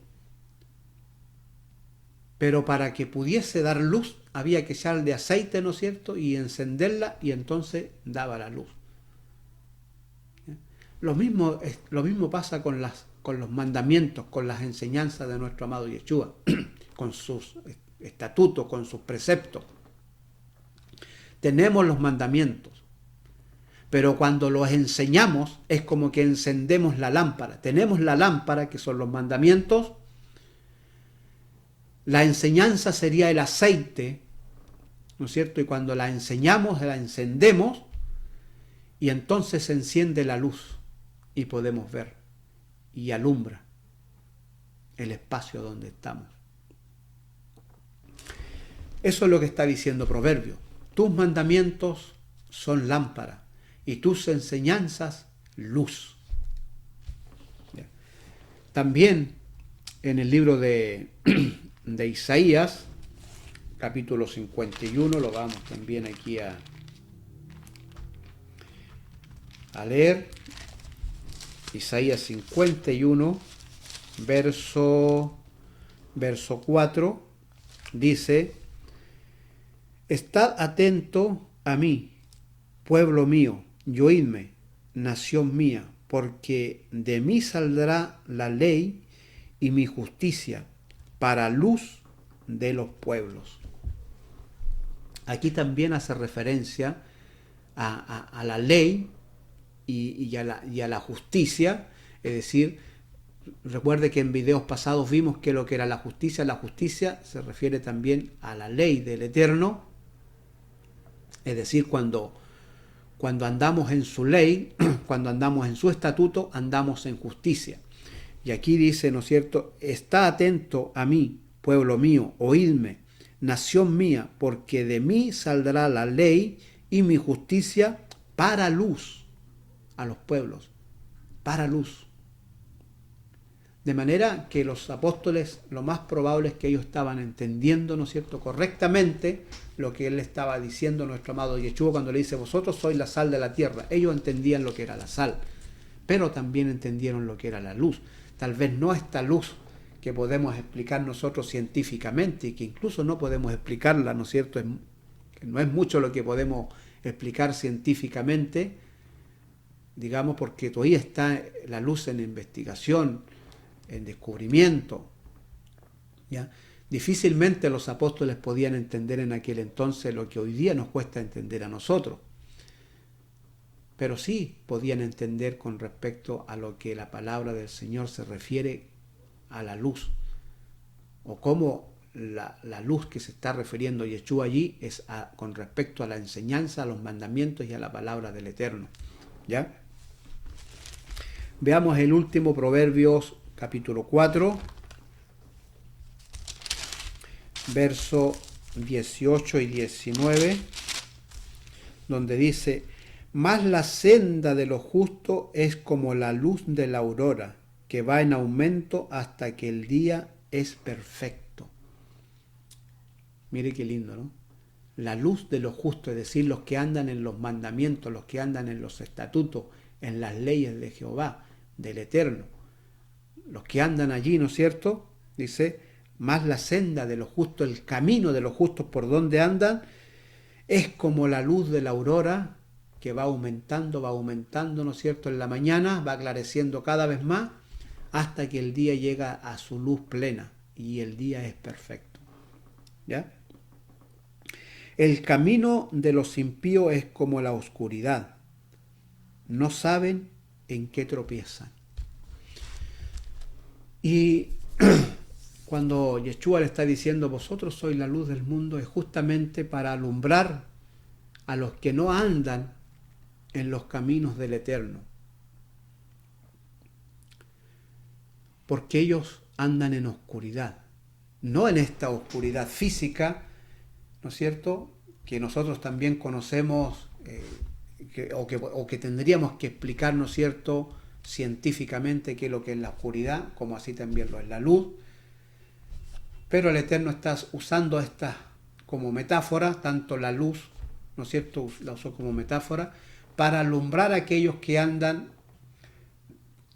pero para que pudiese dar luz había que echarle aceite, ¿no es cierto?, y encenderla, y entonces daba la luz. Lo mismo pasa con los mandamientos, con las enseñanzas de nuestro amado Yeshua, con sus estatutos, con sus preceptos. Tenemos los mandamientos, pero cuando los enseñamos es como que encendemos la lámpara. Tenemos la lámpara, que son los mandamientos. La enseñanza sería el aceite, ¿no es cierto? Y cuando la enseñamos, la encendemos, y entonces se enciende la luz y podemos ver y alumbra el espacio donde estamos. Eso es lo que está diciendo Proverbio. Tus mandamientos son lámpara y tus enseñanzas luz. También en el libro de Isaías, capítulo 51, lo vamos también aquí a leer. Isaías 51, verso 4, dice, estad atento a mí, pueblo mío, y oídme, nación mía, porque de mí saldrá la ley y mi justicia para luz de los pueblos. Aquí también hace referencia a la ley y a la justicia, es decir, recuerde que en videos pasados vimos que lo que era la justicia se refiere también a la ley del Eterno, es decir, cuando andamos en su ley, cuando andamos en su estatuto, andamos en justicia. Y aquí dice, ¿no es cierto?, está atento a mí, pueblo mío, oídme, nación mía, porque de mí saldrá la ley y mi justicia para luz a los pueblos, para luz. De manera que los apóstoles, lo más probable es que ellos estaban entendiendo, ¿no es cierto?, correctamente lo que él le estaba diciendo a nuestro amado Yeshua cuando le dice, vosotros sois la sal de la tierra. Ellos entendían lo que era la sal, pero también entendieron lo que era la luz. Tal vez no esta luz que podemos explicar nosotros científicamente y que incluso no podemos explicarla, ¿no es cierto?, no es mucho lo que podemos explicar científicamente, digamos, porque todavía está la luz en investigación, en descubrimiento, ¿ya? Difícilmente los apóstoles podían entender en aquel entonces lo que hoy día nos cuesta entender a nosotros, pero sí podían entender con respecto a lo que la palabra del Señor se refiere a la luz, o cómo la luz que se está refiriendo Yeshua allí es con respecto a la enseñanza, a los mandamientos y a la palabra del Eterno, ¿ya? Veamos el último, Proverbios capítulo 4, verso 18 y 19, donde dice, mas la senda de los justos es como la luz de la aurora, que va en aumento hasta que el día es perfecto. Mire qué lindo, ¿no? La luz de los justos, es decir, los que andan en los mandamientos, los que andan en los estatutos, en las leyes de Jehová, del Eterno. Los que andan allí, ¿no es cierto? Dice, más la senda de los justos, el camino de los justos por donde andan, es como la luz de la aurora que va aumentando, ¿no es cierto? En la mañana va aclareciendo cada vez más hasta que el día llega a su luz plena y el día es perfecto. ¿Ya? El camino de los impíos es como la oscuridad. No saben en qué tropiezan. Y cuando Yeshua le está diciendo, vosotros sois la luz del mundo, es justamente para alumbrar a los que no andan en los caminos del Eterno. Porque ellos andan en oscuridad. No en esta oscuridad física, ¿no es cierto?, que nosotros también conocemos o que tendríamos que explicar, ¿no es cierto?, científicamente qué es lo que es la oscuridad, como así también lo es la luz. Pero el Eterno está usando esta como metáfora, tanto la luz, ¿no es cierto?, la usó como metáfora, para alumbrar a aquellos que andan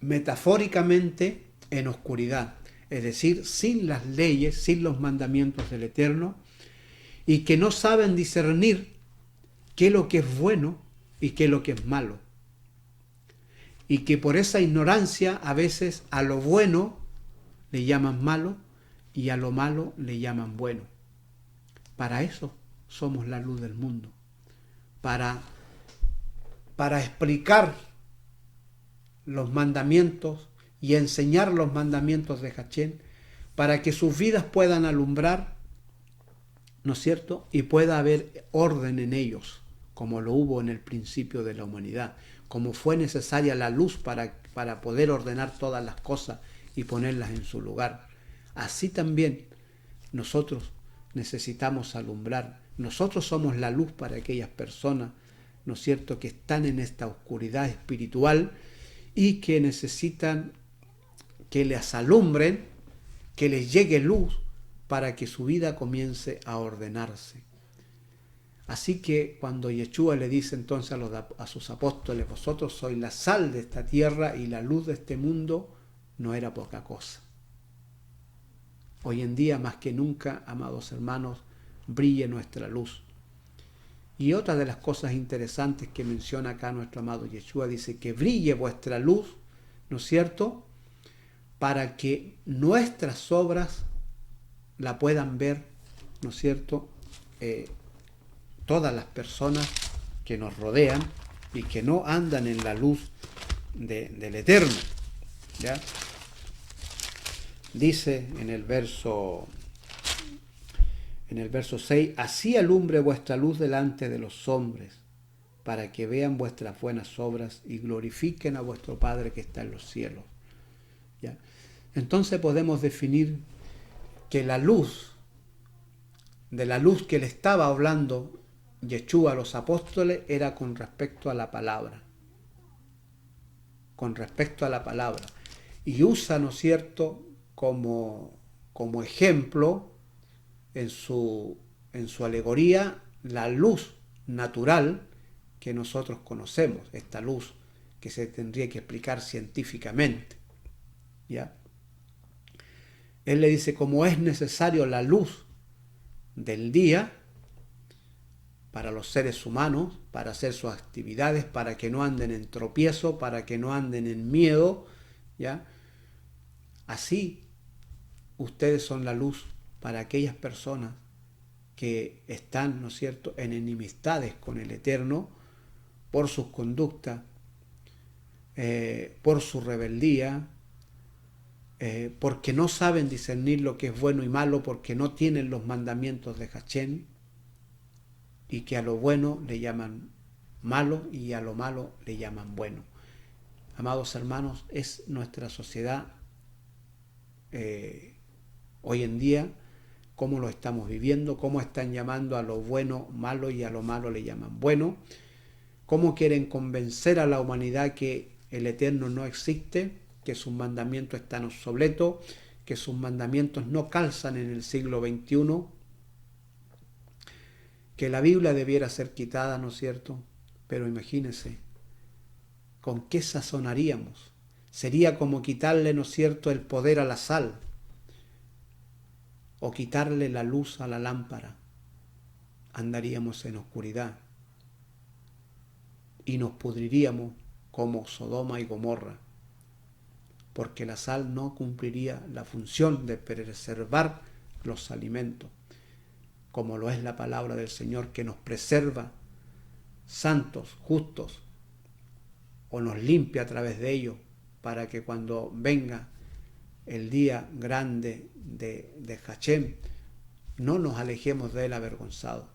metafóricamente en oscuridad, es decir, sin las leyes, sin los mandamientos del Eterno, y que no saben discernir qué es lo que es bueno y qué es lo que es malo. Y que por esa ignorancia a veces a lo bueno le llaman malo y a lo malo le llaman bueno. Para eso somos la luz del mundo. Para explicar los mandamientos y enseñar los mandamientos de Hachén, para que sus vidas puedan alumbrar, ¿no es cierto?, y pueda haber orden en ellos, como lo hubo en el principio de la humanidad, como fue necesaria la luz para poder ordenar todas las cosas y ponerlas en su lugar. Así también nosotros necesitamos alumbrar. Nosotros somos la luz para aquellas personas, ¿no es cierto?, que están en esta oscuridad espiritual y que necesitan que les alumbren, que les llegue luz para que su vida comience a ordenarse. Así que cuando Yeshua le dice entonces a sus apóstoles, vosotros sois la sal de esta tierra y la luz de este mundo, no era poca cosa. Hoy en día, más que nunca, amados hermanos, brille nuestra luz. Y otra de las cosas interesantes que menciona acá nuestro amado Yeshua, dice que brille vuestra luz, ¿no es cierto?, para que nuestras obras la puedan ver, ¿no es cierto?, todas las personas que nos rodean y que no andan en la luz del Eterno. ¿Ya? Dice en el verso 6, así alumbre vuestra luz delante de los hombres, para que vean vuestras buenas obras y glorifiquen a vuestro Padre que está en los cielos. ¿Ya? Entonces podemos definir que la luz, de la luz que le estaba hablando Yeshua a los apóstoles, era con respecto a la palabra. Con respecto a la palabra. y usa, ¿no es cierto?, como ejemplo en su alegoría la luz natural que nosotros conocemos, esta luz que se tendría que explicar científicamente, ¿ya? Él le dice, como es necesario la luz del día para los seres humanos, para hacer sus actividades, para que no anden en tropiezo, para que no anden en miedo, ¿ya? Así ustedes son la luz para aquellas personas que están, ¿no es cierto?, en enemistades con el Eterno por sus conductas, por su rebeldía, porque no saben discernir lo que es bueno y malo, porque no tienen los mandamientos de Hachén, y que a lo bueno le llaman malo y a lo malo le llaman bueno. Amados hermanos, es nuestra sociedad hoy en día, cómo lo estamos viviendo, cómo están llamando a lo bueno malo y a lo malo le llaman bueno, cómo quieren convencer a la humanidad que el Eterno no existe, que sus mandamientos están obsoletos, que sus mandamientos no calzan en el siglo XXI, que la Biblia debiera ser quitada, ¿no es cierto? Pero imagínense, ¿con qué sazonaríamos? Sería como quitarle, ¿no es cierto?, el poder a la sal, o quitarle la luz a la lámpara. Andaríamos en oscuridad y nos pudriríamos como Sodoma y Gomorra, porque la sal no cumpliría la función de preservar los alimentos, como lo es la palabra del Señor, que nos preserva santos, justos, o nos limpia a través de ellos, para que cuando venga el día grande de Hachem, no nos alejemos de él avergonzados.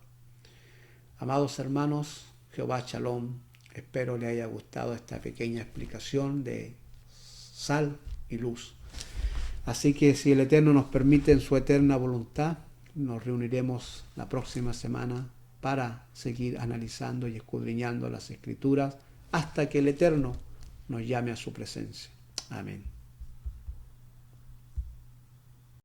Amados hermanos, Jehová Shalom, espero le haya gustado esta pequeña explicación de sal y luz. Así que si el Eterno nos permite en su eterna voluntad, nos reuniremos la próxima semana para seguir analizando y escudriñando las Escrituras hasta que el Eterno nos llame a su presencia. Amén.